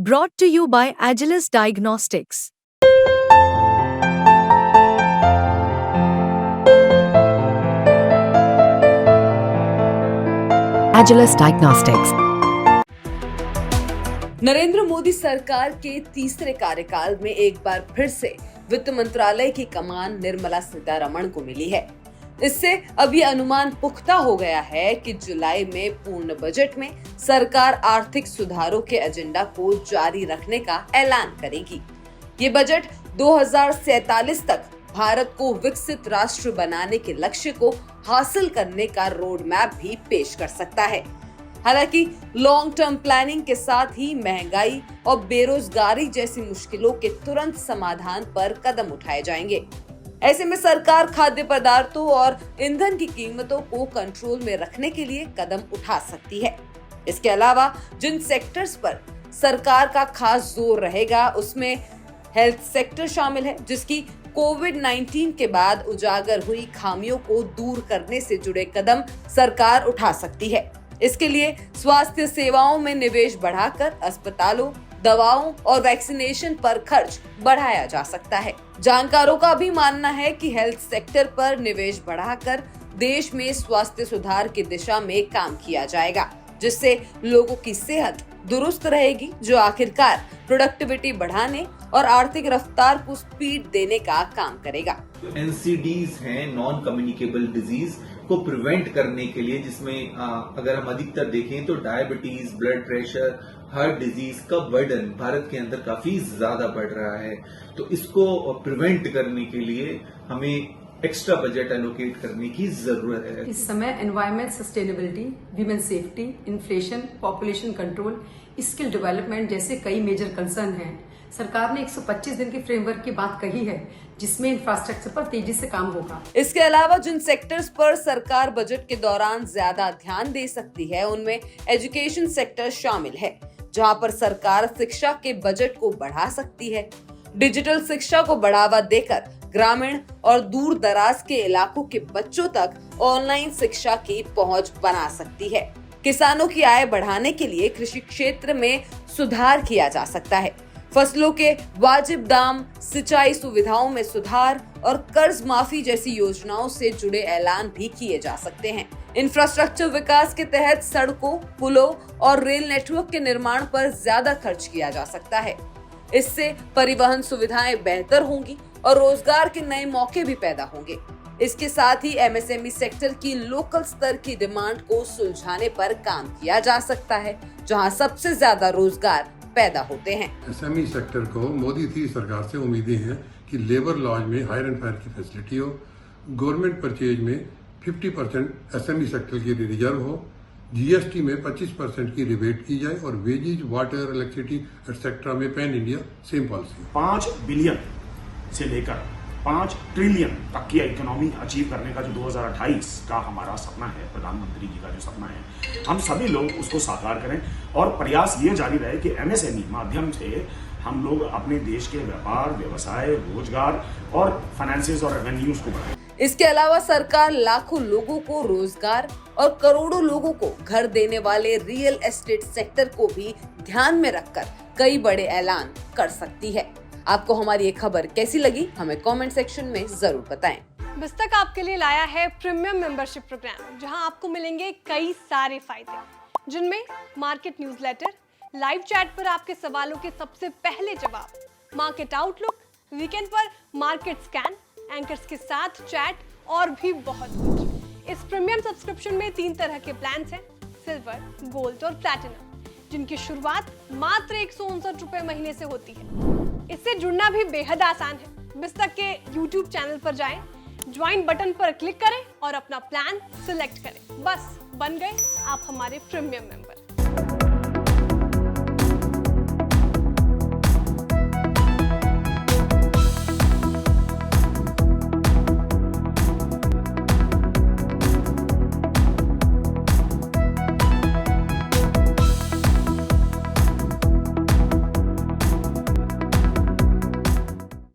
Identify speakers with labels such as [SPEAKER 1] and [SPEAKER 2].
[SPEAKER 1] Brought to you by Agilus Diagnostics. Agilus Diagnostics.
[SPEAKER 2] Narendra Modi सरकार के तीसरे कार्यकाल में एक बार फिर से वित्त मंत्रालय की कमान निर्मला सीतारमण को मिली है। इससे अब ये अनुमान पुख्ता हो गया है कि जुलाई में पूर्ण बजट में सरकार आर्थिक सुधारों के एजेंडा को जारी रखने का ऐलान करेगी। ये बजट 2047 तक भारत को विकसित राष्ट्र बनाने के लक्ष्य को हासिल करने का रोड मैप भी पेश कर सकता है। हालांकि लॉन्ग टर्म प्लानिंग के साथ ही महंगाई और बेरोजगारी जैसी मुश्किलों के तुरंत समाधान पर कदम उठाए जाएंगे। ऐसे में सरकार खाद्य पदार्थों और ईंधन की कीमतों को कंट्रोल में रखने के लिए कदम उठा सकती है। इसके अलावा जिन सेक्टर्स पर सरकार का खास जोर रहेगा उसमें हेल्थ सेक्टर शामिल है, जिसकी कोविड-19 के बाद उजागर हुई खामियों को दूर करने से जुड़े कदम सरकार उठा सकती है। इसके लिए स्वास्थ्य सेवाओं में निवेश बढ़ाकर अस्पतालों, दवाओं और वैक्सीनेशन पर खर्च बढ़ाया जा सकता है। जानकारों का भी मानना है कि हेल्थ सेक्टर पर निवेश बढ़ाकर देश में स्वास्थ्य सुधार की दिशा में काम किया जाएगा, जिससे लोगों की सेहत दुरुस्त रहेगी, जो आखिरकार प्रोडक्टिविटी बढ़ाने और आर्थिक रफ्तार को स्पीड देने का काम करेगा।
[SPEAKER 3] NCDs हैं, नॉन कम्युनिकेबल डिजीज को प्रिवेंट करने के लिए, जिसमें अगर हम अधिकतर देखें तो diabetes, blood pressure, heart disease का बर्डन भारत के अंदर काफी ज्यादा बढ़ रहा है। तो इसको प्रिवेंट करने के लिए हमें एक्स्ट्रा बजट एलोकेट करने की जरूरत है।
[SPEAKER 4] इस समय environment sustainability, women safety, inflation, population control, skill development जैसे कई मेजर कंसर्न हैं। सरकार ने 125 दिन के फ्रेमवर्क की बात कही है, जिसमें इंफ्रास्ट्रक्चर पर तेजी से काम होगा।
[SPEAKER 2] इसके अलावा जिन सेक्टर्स पर सरकार बजट के दौरान ज्यादा ध्यान दे सकती है उनमें एजुकेशन सेक्टर शामिल है, जहां पर सरकार शिक्षा के बजट को बढ़ा सकती है। डिजिटल शिक्षा को बढ़ावा देकर ग्रामीण और दूर दराज के इलाकों के बच्चों तक ऑनलाइन शिक्षा की पहुंच बना सकती है। किसानों की आय बढ़ाने के लिए कृषि क्षेत्र में सुधार किया जा सकता है। फसलों के वाजिब दाम, सिंचाई सुविधाओं में सुधार और कर्ज माफी जैसी योजनाओं से जुड़े ऐलान भी किए जा सकते हैं। इंफ्रास्ट्रक्चर विकास के तहत सड़कों, पुलों और रेल नेटवर्क के निर्माण पर ज्यादा खर्च किया जा सकता है। इससे परिवहन सुविधाएं बेहतर होंगी और रोजगार के नए मौके भी पैदा होंगे। इसके साथ ही MSME सेक्टर की लोकल स्तर की डिमांड को सुलझाने पर काम किया जा सकता है, जहां सबसे ज्यादा रोजगार पैदा होते हैं।
[SPEAKER 5] SME सेक्टर को मोदी की सरकार से उम्मीदें हैं कि लेबर लॉज में हायर एंड फायर की फैसिलिटी हो, गवर्नमेंट परचेज में 50% SME सेक्टर के लिए रिजर्व हो, GST में 25% की रिबेट की जाए और वेजेज, वाटर, इलेक्ट्रिसिटी एक्सेट्रा में pan India same policy.
[SPEAKER 6] 5 billion से लेकर 5 ट्रिलियन तक की इकोनॉमी अचीव करने का जो 2028 का हमारा सपना है, प्रधानमंत्री जी का जो सपना है, हम सभी लोग उसको साकार करें और प्रयास ये जारी रहे कि MSME माध्यम से हम लोग अपने देश के व्यापार, व्यवसाय, रोजगार और फाइनेंसेस और रेवेन्यूज को बढ़ाएं।
[SPEAKER 2] इसके अलावा सरकार लाखों लोगों को रोजगार और करोड़ों लोगों को घर देने वाले रियल एस्टेट सेक्टर को भी ध्यान में रखकर कई बड़े ऐलान कर सकती है। आपको हमारी ये खबर कैसी लगी, हमें कमेंट सेक्शन में जरूर बताएं।
[SPEAKER 7] बिस्तक आपके लिए लाया है प्रीमियम मेंबरशिप प्रोग्राम, जहां आपको मिलेंगे कई सारे फायदे, जिनमें मार्केट न्यूज़लेटर, लाइव चैट पर आपके सवालों के सबसे पहले जवाब, मार्केट आउटलुक, वीकेंड पर मार्केट स्कैन, एंकर्स के साथ चैट और भी बहुत कुछ। इस प्रीमियम सब्सक्रिप्शन में 3 तरह के प्लान हैं, सिल्वर, गोल्ड और प्लैटिनम, जिनकी शुरुआत मात्र 159 रुपए महीने से होती है। इससे जुड़ना भी बेहद आसान है। बिस्तक के YouTube चैनल पर जाएं, ज्वाइन बटन पर क्लिक करें और अपना प्लान सिलेक्ट करें। बस बन गए आप हमारे प्रीमियम मेंबर।